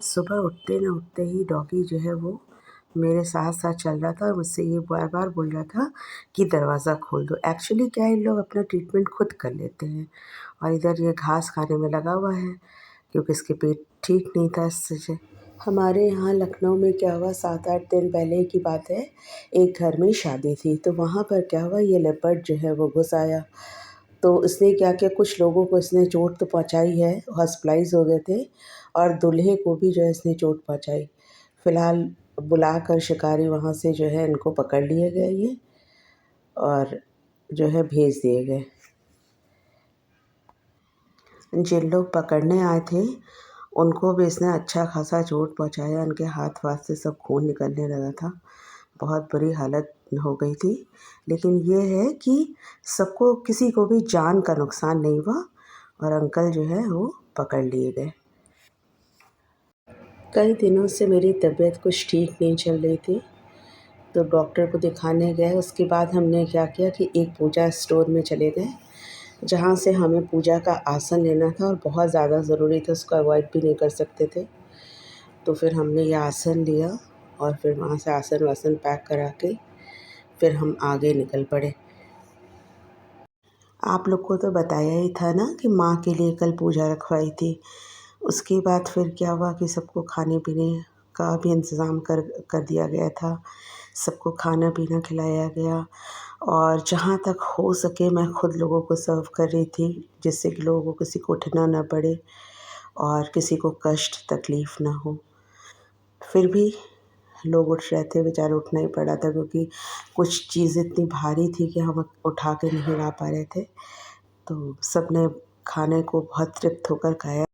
सुबह उठते ना उठते ही डॉगी जो है वो मेरे साथ साथ चल रहा था और मुझसे ये बार बार बोल रहा था कि दरवाज़ा खोल दो। एक्चुअली क्या है, इन लोग अपना ट्रीटमेंट खुद कर लेते हैं और इधर ये घास खाने में लगा हुआ है क्योंकि इसके पेट ठीक नहीं था इससे से। हमारे यहाँ लखनऊ में क्या हुआ, 7-8 दिन पहले की बात है, एक घर में शादी थी तो वहाँ पर क्या हुआ, ये लेपर्ड जो है वो घुस आया। तो इसने क्या किया, कुछ लोगों को इसने चोट तो पहुंचाई है, हॉस्पिटलाइज हो गए थे और दूल्हे को भी जो है इसने चोट पहुंचाई। फ़िलहाल बुलाकर शिकारी वहाँ से जो है इनको पकड़ लिए गए ये और जो है भेज दिए गए। जिन लोग पकड़ने आए थे उनको भी इसने अच्छा खासा चोट पहुंचाया, उनके हाथ वाथ से सब खून निकलने लगा था, बहुत बुरी हालत हो गई थी। लेकिन ये है कि सबको, किसी को भी जान का नुकसान नहीं हुआ और अंकल जो है वो पकड़ लिए गए। कई दिनों से मेरी तबीयत कुछ ठीक नहीं चल रही थी तो डॉक्टर को दिखाने गए। उसके बाद हमने क्या किया कि एक पूजा स्टोर में चले गए जहाँ से हमें पूजा का आसन लेना था और बहुत ज़्यादा ज़रूरी था, उसको अवॉइड भी नहीं कर सकते थे। तो फिर हमने ये आसन लिया और फिर वहाँ से आसन वासन पैक करा के फिर हम आगे निकल पड़े। आप लोग को तो बताया ही था ना कि माँ के लिए कल पूजा रखवाई थी। उसके बाद फिर क्या हुआ कि सबको खाने पीने का भी इंतज़ाम कर दिया गया था, सबको खाना पीना खिलाया गया और जहाँ तक हो सके मैं खुद लोगों को सर्व कर रही थी, जिससे कि लोगों को, किसी को उठना ना पड़े और किसी को कष्ट तकलीफ़ ना हो। फिर भी लोग उठ रहे थे, बेचारे उठना ही पड़ा था क्योंकि कुछ चीज़ इतनी भारी थी कि हम उठा के नहीं ला पा रहे थे। तो सब ने खाने को बहुत तृप्त होकर खाया।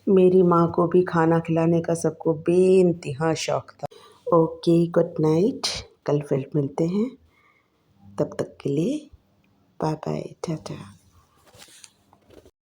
मेरी माँ को भी खाना खिलाने का सबको बेइंतहा शौक़ था। ओके, गुड नाइट, कल फिर मिलते हैं, तब तक के लिए बाय बाय, टाटा।